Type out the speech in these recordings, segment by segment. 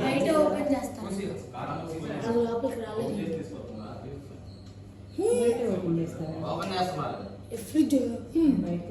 బయట ఓపెన్ చేస్తాను. అది లోపలికి రాలేదు. బయట ఓపెన్ చేస్తారా? ఫ్రిడ్జ్ బయట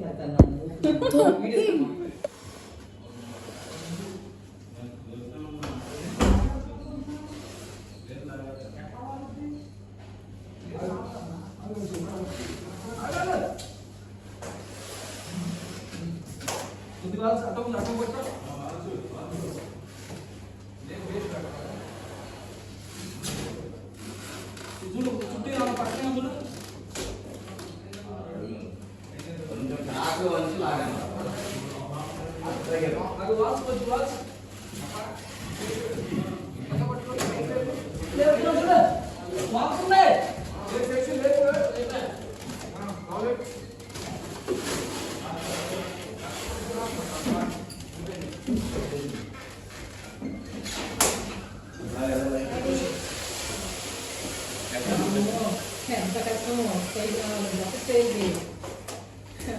ఎంత కష్టం స్టైల్ కావాలి ఒక స్టైల్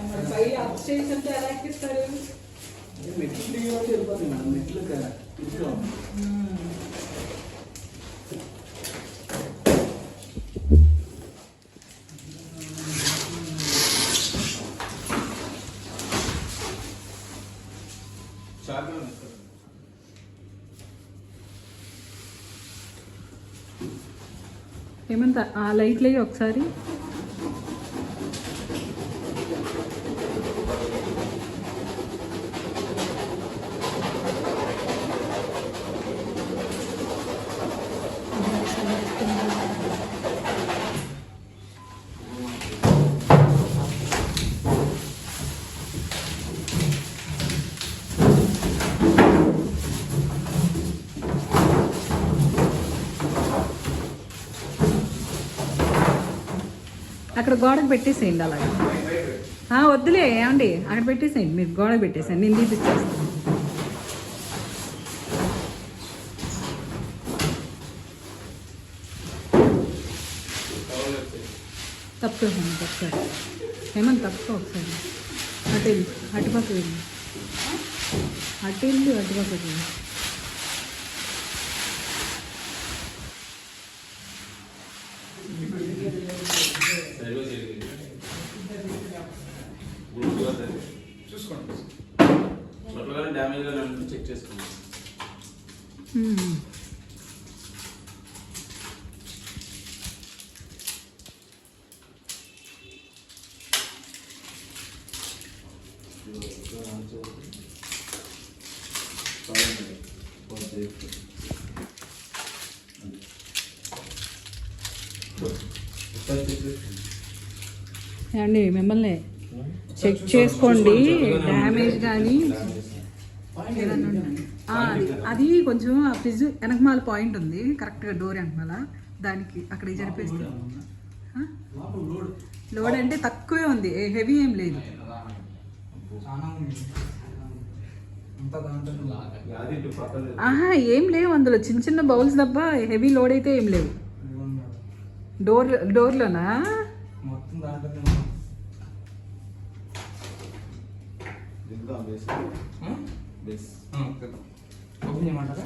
మరి పై అప్ స్టేజ్ అంటే ఎలా ఎక్కిస్తారు? మెట్లు వెళ్ళిపోతుంది మేడం. మెట్లు ఇంట్లో ఏమంత ఆ లైట్లు ఒకసారి అక్కడ గోడకు పెట్టేసేయండి అలాగే. వద్దులే ఏమండి, అక్కడ పెట్టేసేయండి, మీరు గోడకు పెట్టేసేయండి, నేను తీపిచ్చేస్తాను. తప్పు ఒకసారి ఏమన్నా తప్పు ఒకసారి అటు వెళ్ళి అటుపక్క వెళ్ళి అటుపక్కకి వెళ్ళి చూసుకోండి. డ్యామేజ్ చెక్ చేసుకోండి. ఏమండి మిమ్మల్ని చెక్ చేసుకోండి, డ్యామేజ్ కానీ అది కొంచెం ఆ ఫ్రిడ్జ్ వెనకమాల పాయింట్ ఉంది కరెక్ట్గా డోర్ వెనకమాల, దానికి అక్కడ జరిపేస్తే లోడ్ అంటే తక్కువే ఉంది, హెవీ ఏం లేదు. ఏం లేవు అందులో, చిన్న చిన్న బౌల్స్ తప్ప హెవీ లోడ్ అయితే ఏం లేవు. డోర్లోనా ఓపెన్ చేయమంటారా?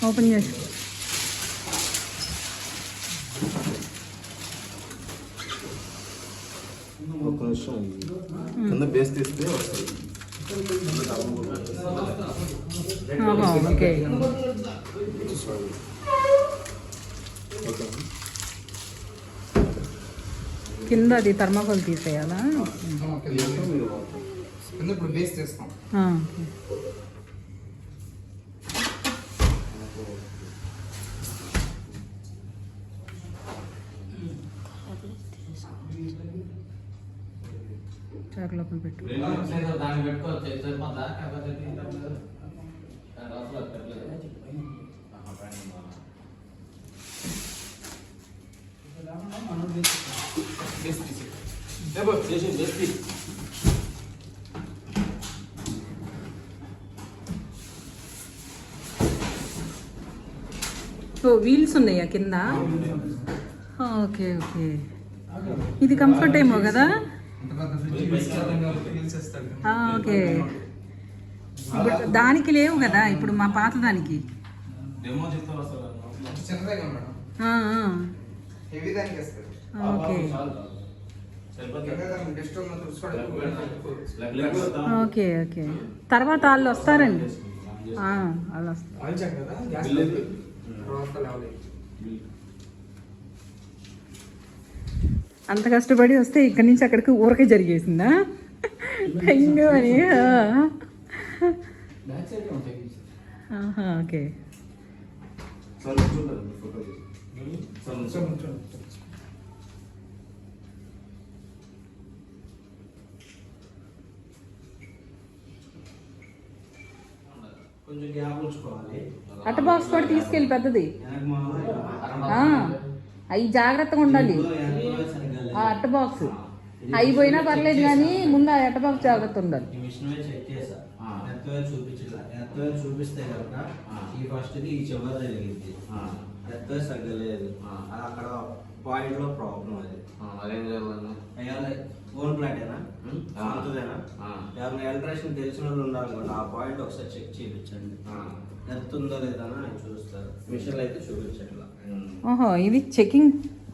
ఓపెన్ చేసి ఒక నిమిషం కింద బేస్ తీస్తే వస్తుంది. ఓకే కింద అది థర్మాకోల్ తీసేయాలా? ఇప్పుడు బేస్ చేస్తాం. చాక్ లోపల పెట్టు. ఓ వీల్స్ ఉన్నాయా కింద? Okay okay. ఇది కంఫర్ట్ ఏమో కదా? ఓకే. ఇప్పుడు దానికి లేవు కదా ఇప్పుడు మా పాత దానికి. Okay okay okay. తర్వాత వాళ్ళు వస్తారండి, వాళ్ళు వస్తారు. అంత కష్టపడి వస్తే ఇక్కడి నుంచి అక్కడికి ఊరకే జరిగేసిందా? అయ్యో అని. ఓకే. కొంచెం గ్యాప్ ఉంచుకోవాలి. అట్ట బాక్స్ కూడా తీసుకెళ్ళి పెద్దది. అవి జాగ్రత్తగా ఉండాలి. ఆ అట్ట బాక్స్ అయిపోయినా పర్లేదు కానీ ముందు ఆ అట్ట బాక్స్ జాగ్రత్త ఉండాలి. చూపిస్తే కనుక ఈ ఫస్ట్ ఈ చివరి జరిగింది, తగ్గలేదు. అక్కడ పాయింట్ లో ప్రాబ్లం. అది అదేం చేయాలి? ఓన్ ప్లాటేనా అంతదేనా? ఎవరైనా ఎలక్ట్రీషియన్ తెలిసిన వాళ్ళు ఉండాలనుకోండి, ఆ పాయింట్ ఒకసారి చెక్ చేయించండి. ఎంత ఉందో లేదా అని చూస్తారు. మిషన్లు అయితే చూపించట్లా. ఓహో, ఇది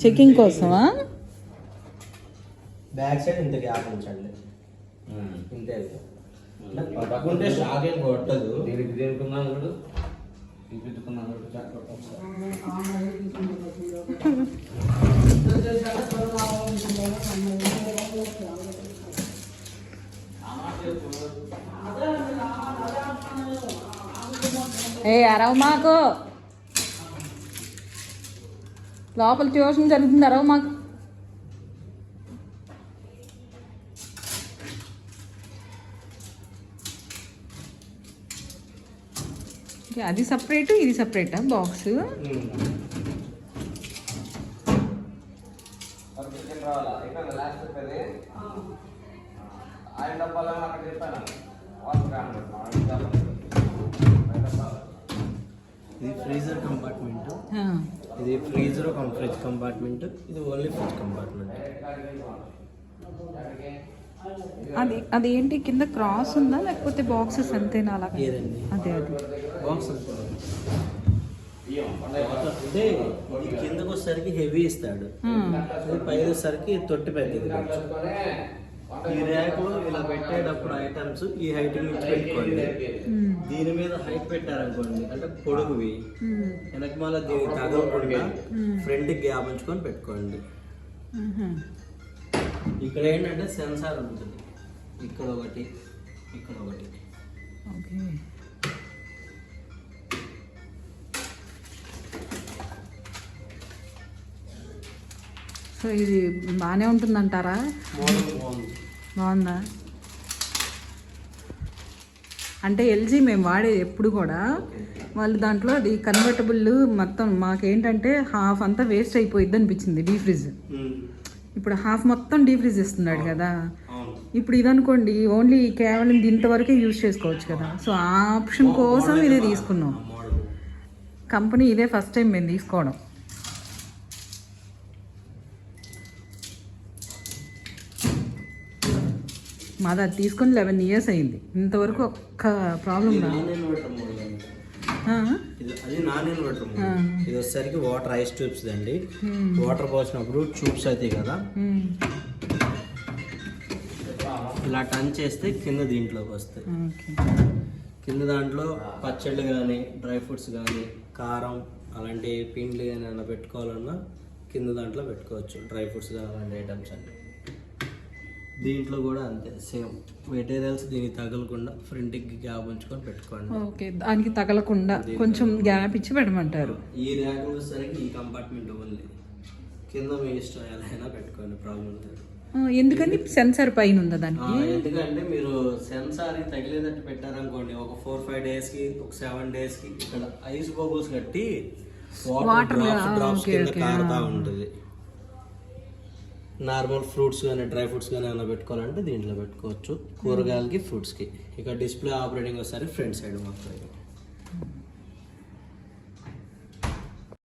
చెకింగ్ కోసమా? బ్యాక్ సైడ్ ఇంత గ్యాప్ ఉంచండి, ఇంతే. పట్టుకుంటే షాక్ ఏం కొట్టదు. దీనికున్నాను కూడా చూపించుకున్నాను. ఏ అరవ మాకు, లోపల ట్యూషన్ జరుగుతుంది, అరవ మాకు. అది సపరేట్, ఇది సపరేటా బాక్స్? ఇది ఫ్రీజర్ కంపార్ట్మెంట్, ఇది ఫ్రీజర్ ఫ్రిడ్జ్ కంపార్ట్మెంట్, ఇది ఓన్లీ ఫ్రిడ్జ్ కంపార్ట్మెంట్. అది ఏంటి కింద క్రాస్ ఉందా లేకపోతే బాక్సెస్ అంతేనా? అలాగే అదే బాక్స్ అంటే కిందకు వచ్చేసరికి హెవీ ఇస్తాడు, పైకి వచ్చేసరికి తొట్టి పెద్దది. ఈ ర్యాక్ లో ఇలా పెట్టేటప్పుడు ఐటమ్స్ ఈ హైట్ నుంచి పెట్టుకోండి. దీని మీద హైట్ పెట్టారనుకోండి అంటే పొడుగువి, వెనక మళ్ళీ దీనికి తగలకుండా ఫ్రంట్ గ్యాప్ ఉంచుకొని పెట్టుకోండి. ఇక్కడ ఏంటంటే సెన్సార్ ఉంటుంది, ఇక్కడ ఒకటి, ఇక్కడ ఒకటి. సో ఇది బాగానే ఉంటుందంటారా? బాగుందా? అంటే ఎల్జీ మేము వాడేది ఎప్పుడు కూడా, వాళ్ళు దాంట్లో అది కన్వర్టబుల్ మొత్తం మాకేంటంటే హాఫ్ అంతా వేస్ట్ అయిపోయిద్ది అనిపించింది. డీ ఫ్రిడ్జ్ ఇప్పుడు హాఫ్ మొత్తం డీ ఫ్రిడ్జ్ ఇస్తున్నాడు కదా. ఇప్పుడు ఇదనుకోండి ఓన్లీ కేవలం ఇంతవరకే యూజ్ చేసుకోవచ్చు కదా. సో ఆ ఆప్షన్ కోసం ఇదే తీసుకున్నాం. కంపెనీ ఇదే ఫస్ట్ టైం మేము తీసుకోవడం. మాది అది తీసుకొని 11 years అయింది, ఇంతవరకు ఒక్క ప్రాబ్లం రాదు. అది నాన్ ఇన్వర్టర్. ఇది వచ్చేసరికి వాటర్ ఐస్ ట్యూబ్స్ అండి. వాటర్ పోసినప్పుడు ట్యూబ్స్ అవుతాయి కదా, ఇలా టర్న్ చేస్తే కింద దీంట్లోకి వస్తాయి. కింద దాంట్లో పచ్చళ్ళు కానీ డ్రై ఫ్రూట్స్ కానీ కారం అలాంటి పిండి కానీ అలా పెట్టుకోవాలన్నా కింద దాంట్లో పెట్టుకోవచ్చు. డ్రై ఫ్రూట్స్ కానీ అలాంటి ఐటమ్స్ అన్నీ. దీంట్లో కూడా అంతే సేమ్ మెటీరియల్స్ దీనికి తగలకుండా ఫ్రంట్కి గ్యాప్ ఉంచుకొని పెట్టుకోండి. ఓకే, దానికి తగలకుండా కొంచెం గ్యాప్ ఇచ్చి పెట్టమంటారు. ఈ ర్యాక్ వచ్చేసరికి ఈ కంపార్ట్మెంట్ ఉంది, కింద మీ ఇష్టం ఎలా అయినా పెట్టుకోండి, ప్రాబ్లం లేదు. ఎందుకని సెన్సార్ పైన ఉందా దానికి? ఎందుకంటే మీరు సెన్సార్ తగిలేదట్టు పెట్టారనుకోండి, ఒక 4-5 daysకి, ఒక 7 daysకి ఇక్కడ ఐస్ బబుల్స్ కట్టి వాటర్ డ్రాప్స్ కింద కారుతా ఉంటుంది. నార్మల్ ఫ్రూట్స్ కానీ డ్రై ఫ్రూట్స్ కానీ ఏమైనా పెట్టుకోవాలంటే దీంట్లో పెట్టుకోవచ్చు. కూరగాయలకి ఫ్రూట్స్కి. ఇక డిస్ప్లే ఆపరేటింగ్ ఒకసారి ఫ్రంట్ సైడ్ మాత్రమే.